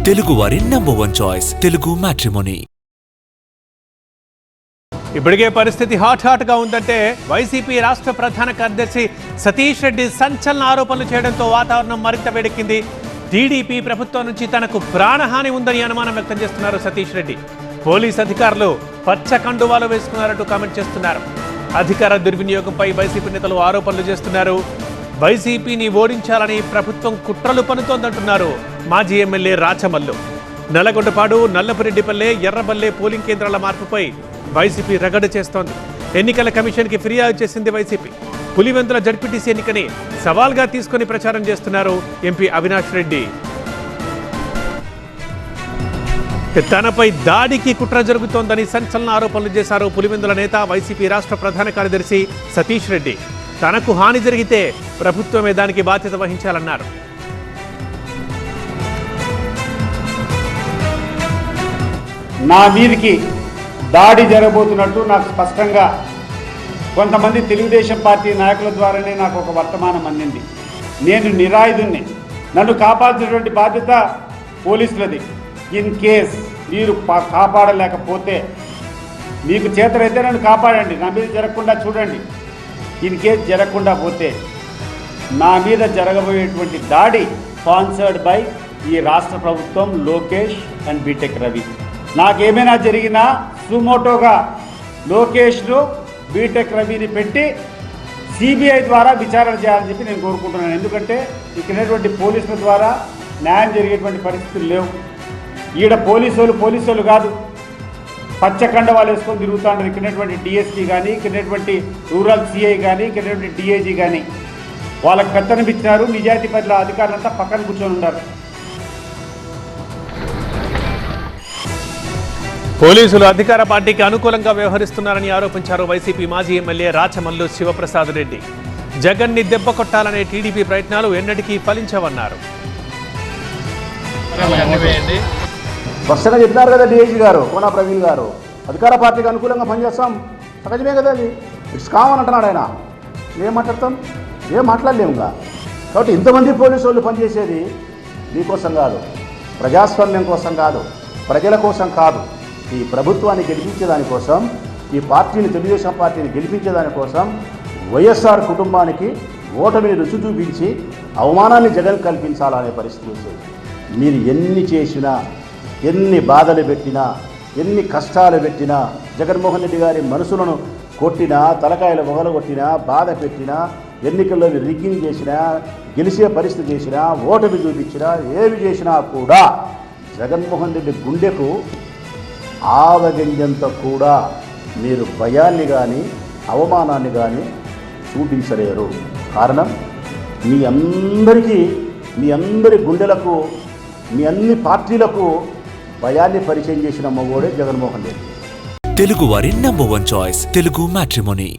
తెలుగువారి #1 choice Telugu matrimony. ఇప్పటికే పరిస్థితి హాట్ గా ఉందంటే వైసీపీ రాష్ట్ర ప్రధాన కార్యదర్శి సతీష్ రెడ్డి సంచలన ఆరోపణలు చేయడంతో వాతావరణం మరింత వేడెక్కింది. టీడీపీ ప్రభుత్వం నుంచి తనకు ప్రాణహాని ఉందని అనుమానం వ్యక్తం చేస్తున్నారు సతీష్ రెడ్డి. పోలీస్ అధికారులు పచ్చ కండువాలు వేసుకున్నారంటూ కామెంట్ చేస్తున్నారు. అధికార దుర్వినియోగంపై వైసీపీ నేతలు ఆరోపణలు చేస్తున్నారు. వైసీపీని ఓడించాలని ప్రభుత్వం కుట్రలు పన్నుతోందంటున్నారు మాజీ ఎమ్మెల్యే రాచమల్లు. నల్లగొండపాడు, నల్లపురెడ్డిపల్లె, ఎర్రబల్లె పోలింగ్ కేంద్రాల మార్పుపై వైసీపీ రగడ చేస్తోంది. ఎన్నికల కమిషన్కి ఫిర్యాదు చేసింది వైసీపీ. పులివెందుల జడ్పీటీసీ ఎన్నికని సవాల్గా తీసుకుని ప్రచారం చేస్తున్నారు ఎంపీ అవినాష్ రెడ్డి. తనపై దాడికి కుట్ర జరుగుతోందని సంచలన ఆరోపణలు చేశారు పులివెందుల నేత, వైసీపీ రాష్ట్ర ప్రధాన కార్యదర్శి సతీష్ రెడ్డి. తనకు హాని జరిగితే ప్రభుత్వమే దానికి బాధ్యత వహించాలన్నారు. నా మీదికి దాడి జరగబోతున్నట్టు నాకు స్పష్టంగా కొంతమంది తెలుగుదేశం పార్టీ నాయకుల ద్వారానే నాకు ఒక వర్తమానం అందింది. నేను నిరాయుధుణ్ణి, నన్ను కాపాడాల్సినటువంటి బాధ్యత పోలీసులది. ఇన్ కేస్ మీరు కాపాడలేకపోతే, మీకు చేతనైతే నన్ను కాపాడండి, నా మీద జరగకుండా చూడండి. ఇన్ కేస్ జరగకుండా పోతే నా మీద జరగబోయేటువంటి దాడి స్పాన్సర్డ్ బై ఈ రాష్ట్ర ప్రభుత్వం, లోకేష్ అండ్ బీటెక్ రవి. నాకేమైనా జరిగినా సుమోటోగా లోకేష్ను, బీటెక్ రవిని పెట్టి సిబిఐ ద్వారా విచారణ చేయాలని చెప్పి నేను కోరుకుంటున్నాను. ఎందుకంటే ఇక్కడటువంటి పోలీసుల ద్వారా న్యాయం జరిగేటువంటి పరిస్థితులు లేవు. ఈడ పోలీసులు కాదు, పచ్చకండ వాళ్ళు వేసుకొని తిరుగుతుంటారు. ఇక్కడటువంటి డిఎస్పీ కానీ, ఇక్కడటువంటి రూరల్ సిఐ కానీ, ఇక్కడటువంటి డిఐజీ కానీ వాళ్ళకి పెత్తనం ఇచ్చినారు. నిజాయితీ పట్ల అధికారులంతా పక్కన కూర్చొని ఉన్నారు. పోలీసులు అధికార పార్టీకి అనుకూలంగా వ్యవహరిస్తున్నారని ఆరోపించారు వైసీపీ మాజీ ఎమ్మెల్యే రాచమల్లు శివప్రసాద్ రెడ్డి. జగన్ని దెబ్బ కొట్టాలనే టీడీపీ ప్రయత్నాలు ఎన్నటికీ ఫలించవన్నారు. స్పష్టంగా చెప్పినారు కదా డిఐజీ గారు, కోనా ప్రవీణ్ గారు, అధికార పార్టీకి అనుకూలంగా పనిచేస్తాం, సహజమే కదా, అది ఇట్స్ కామన్ అంటున్నాడు ఆయన. ఏం మాట్లాడతాం, ఏం మాట్లాడలేముగా. కాబట్టి ఇంతమంది పోలీసు వాళ్ళు పనిచేసేది మీకోసం కాదు, ప్రజాస్వామ్యం కోసం కాదు, ప్రజల కోసం కాదు, ఈ ప్రభుత్వాన్ని గెలిపించేదానికోసం, ఈ పార్టీని, తెలుగుదేశం పార్టీని గెలిపించేదానికోసం, వైఎస్ఆర్ కుటుంబానికి ఓటమిని రుచి చూపించి అవమానాన్ని జగన్ కల్పించాలనే పరిస్థితి వస్తుంది. మీరు ఎన్ని చేసినా, ఎన్ని బాధలు పెట్టినా, ఎన్ని కష్టాలు పెట్టినా, జగన్మోహన్ రెడ్డి గారి మనసులను కొట్టినా, తలకాయలు మొగలగొట్టినా, బాధ పెట్టినా, ఎన్నికల్లో రిగ్గింగ్ చేసినా, గెలిచే పరిస్థితి చేసినా, ఓటమి చూపించినా, ఏమి చేసినా కూడా జగన్మోహన్ రెడ్డి గుండెకు ఆవగింజంత కూడా మీరు భయాన్ని కానీ, అవమానాన్ని కానీ చూపించలేరు. కారణం మీ అందరి గుండెలకు, మీ అన్ని పార్టీలకు భయాన్ని పరిచయం చేసిన మగోడే జగన్మోహన్ రెడ్డి. తెలుగువారి #1 చాయిస్ తెలుగు మ్యాట్రిమోనీ.